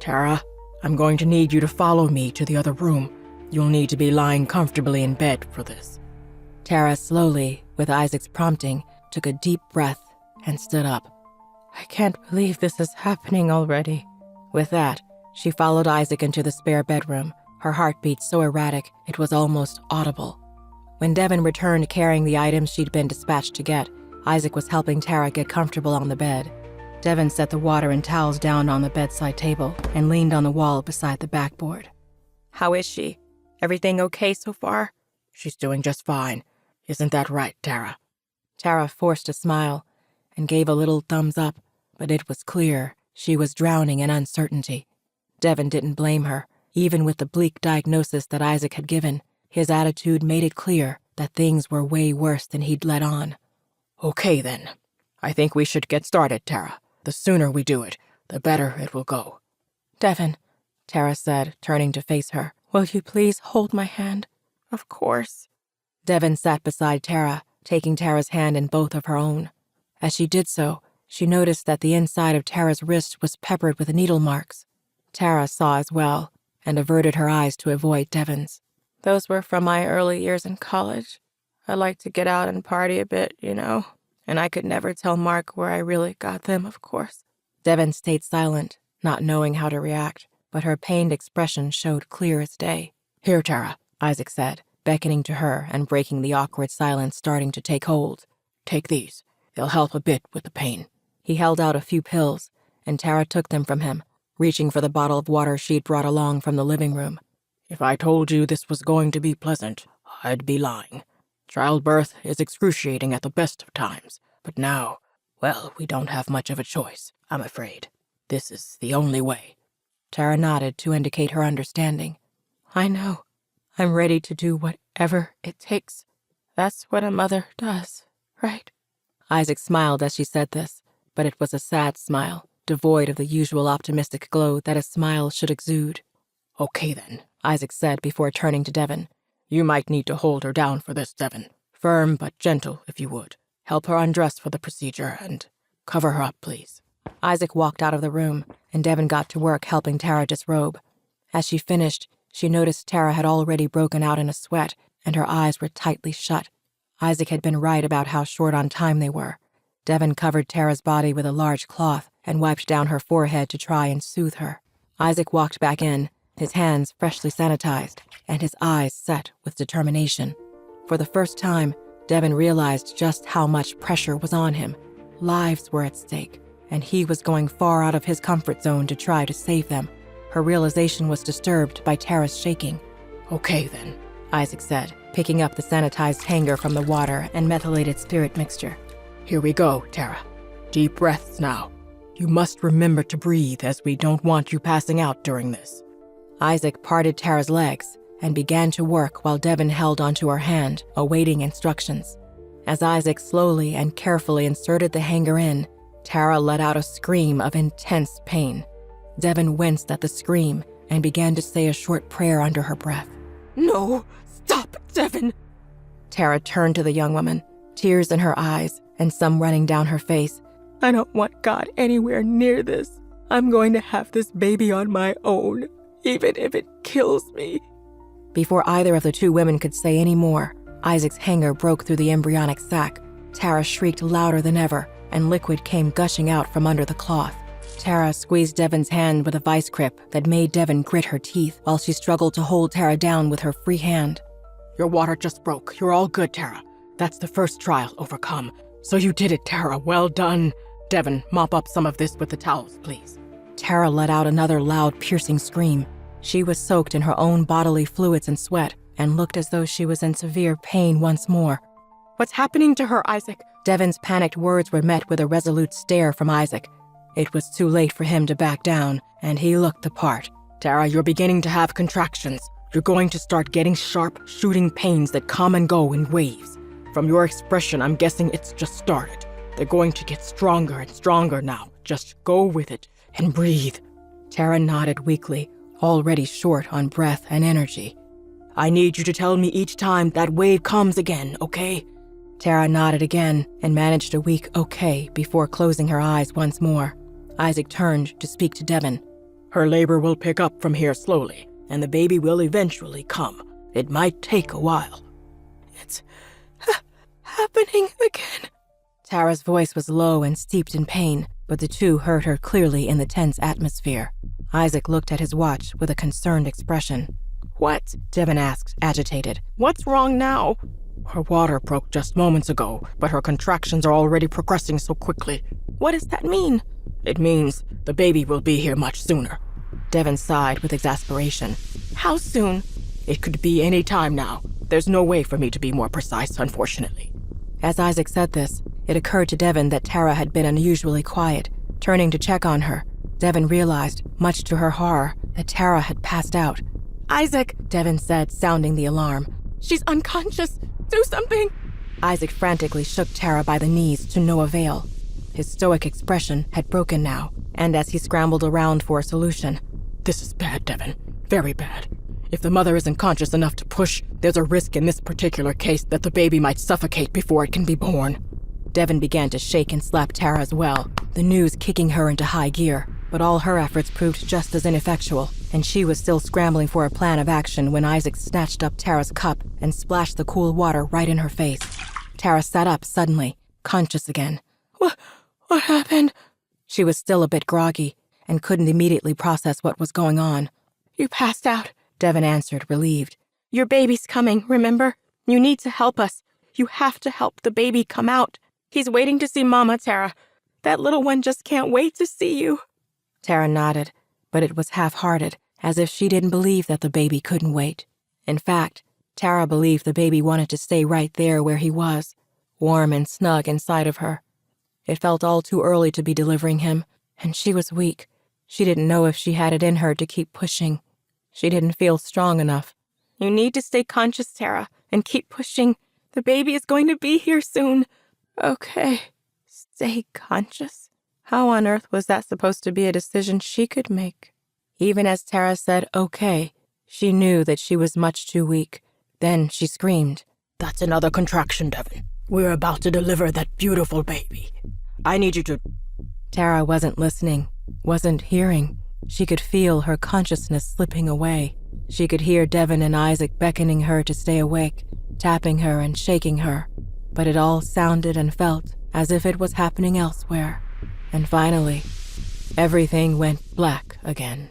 Tara, I'm going to need you to follow me to the other room. You'll need to be lying comfortably in bed for this. Tara slowly, with Isaac's prompting, took a deep breath and stood up. I can't believe this is happening already. With that, she followed Isaac into the spare bedroom, her heartbeat so erratic it was almost audible. When Devyn returned carrying the items she'd been dispatched to get, Isaac was helping Tara get comfortable on the bed. Devyn set the water and towels down on the bedside table and leaned on the wall beside the backboard. How is she? Everything okay so far? She's doing just fine. Isn't that right, Tara? Tara forced a smile and gave a little thumbs up, but it was clear she was drowning in uncertainty. Devyn didn't blame her. Even with the bleak diagnosis that Isaac had given, his attitude made it clear that things were way worse than he'd let on. Okay then. I think we should get started, Tara. The sooner we do it, the better it will go. Devyn, Tara said, turning to face her, will you please hold my hand? Of course. Devyn sat beside Tara, taking Tara's hand in both of her own. As she did so, she noticed that the inside of Tara's wrist was peppered with needle marks. Tara saw as well, and averted her eyes to avoid Devyn's. Those were from my early years in college. I liked to get out and party a bit, and I could never tell Mark where I really got them, of course. Devyn stayed silent, not knowing how to react, but her pained expression showed clear as day. Here, Tara, Isaac said, beckoning to her and breaking the awkward silence starting to take hold. Take these. They'll help a bit with the pain. He held out a few pills, and Tara took them from him, reaching for the bottle of water she'd brought along from the living room. If I told you this was going to be pleasant, I'd be lying. Childbirth is excruciating at the best of times, but now, well, we don't have much of a choice, I'm afraid. This is the only way. Tara nodded to indicate her understanding. I know. I'm ready to do whatever it takes. That's what a mother does, right? Isaac smiled as she said this, but it was a sad smile, devoid of the usual optimistic glow that a smile should exude. Okay then, Isaac said before turning to Devyn. You might need to hold her down for this, Devyn. Firm but gentle, if you would. Help her undress for the procedure and cover her up, please. Isaac walked out of the room, and Devyn got to work helping Tara disrobe. As she finished, she noticed Tara had already broken out in a sweat, and her eyes were tightly shut. Isaac had been right about how short on time they were. Devyn covered Tara's body with a large cloth and wiped down her forehead to try and soothe her. Isaac walked back in, his hands freshly sanitized, and his eyes set with determination. For the first time, Devyn realized just how much pressure was on him. Lives were at stake, and he was going far out of his comfort zone to try to save them. Her realization was disturbed by Tara's shaking. Okay then, Isaac said, picking up the sanitized hanger from the water and methylated spirit mixture. Here we go, Tara. Deep breaths now. You must remember to breathe, as we don't want you passing out during this. Isaac parted Tara's legs and began to work while Devyn held onto her hand, awaiting instructions. As Isaac slowly and carefully inserted the hanger in, Tara let out a scream of intense pain. Devyn winced at the scream and began to say a short prayer under her breath. No, stop, Devyn! Tara turned to the young woman, tears in her eyes and some running down her face. I don't want God anywhere near this. I'm going to have this baby on my own, even if it kills me. Before either of the two women could say any more, Isaac's hanger broke through the embryonic sac. Tara shrieked louder than ever, and liquid came gushing out from under the cloth. Tara squeezed Devyn's hand with a vice grip that made Devyn grit her teeth while she struggled to hold Tara down with her free hand. Your water just broke. You're all good, Tara. That's the first trial overcome. So you did it, Tara. Well done. Devyn, mop up some of this with the towels, please. Tara let out another loud, piercing scream. She was soaked in her own bodily fluids and sweat and looked as though she was in severe pain once more. What's happening to her, Isaac? Devyn's panicked words were met with a resolute stare from Isaac. It was too late for him to back down, and he looked the part. Tara, you're beginning to have contractions. You're going to start getting sharp, shooting pains that come and go in waves. From your expression, I'm guessing it's just started. They're going to get stronger and stronger now. Just go with it and breathe. Tara nodded weakly, already short on breath and energy. I need you to tell me each time that wave comes again, okay? Tara nodded again and managed a weak okay before closing her eyes once more. Isaac turned to speak to Devyn. Her labor will pick up from here slowly, and the baby will eventually come. It might take a while. It's happening again. Tara's voice was low and steeped in pain, but the two heard her clearly in the tense atmosphere. Isaac looked at his watch with a concerned expression. What? Devyn asked, agitated. What's wrong now? Her water broke just moments ago, but her contractions are already progressing so quickly. What does that mean? It means the baby will be here much sooner. Devyn sighed with exasperation. How soon? It could be any time now. There's no way for me to be more precise, unfortunately. As Isaac said this, it occurred to Devyn that Tara had been unusually quiet. Turning to check on her, Devyn realized, much to her horror, that Tara had passed out. Isaac, Devyn said, sounding the alarm. She's unconscious. Do something. Isaac frantically shook Tara by the knees to no avail. His stoic expression had broken now, and as he scrambled around for a solution. This is bad, Devyn. Very bad. If the mother isn't conscious enough to push, there's a risk in this particular case that the baby might suffocate before it can be born. Devyn began to shake and slap Tara as well, the news kicking her into high gear. But all her efforts proved just as ineffectual, and she was still scrambling for a plan of action when Isaac snatched up Tara's cup and splashed the cool water right in her face. Tara sat up suddenly, conscious again. What happened? She was still a bit groggy and couldn't immediately process what was going on. You passed out, Devyn answered, relieved. Your baby's coming, remember? You need to help us. You have to help the baby come out. He's waiting to see Mama, Tara. That little one just can't wait to see you. Tara nodded, but it was half-hearted, as if she didn't believe that the baby couldn't wait. In fact, Tara believed the baby wanted to stay right there where he was, warm and snug inside of her. It felt all too early to be delivering him, and she was weak. She didn't know if she had it in her to keep pushing. She didn't feel strong enough. You need to stay conscious, Tara, and keep pushing. The baby is going to be here soon. Okay, stay conscious. How on earth was that supposed to be a decision she could make? Even as Tara said, okay, she knew that she was much too weak. Then she screamed. That's another contraction, Devyn. We're about to deliver that beautiful baby. I need you to... Tara wasn't listening, wasn't hearing. She could feel her consciousness slipping away. She could hear Devyn and Isaac beckoning her to stay awake, tapping her and shaking her. But it all sounded and felt as if it was happening elsewhere. And finally, everything went black again.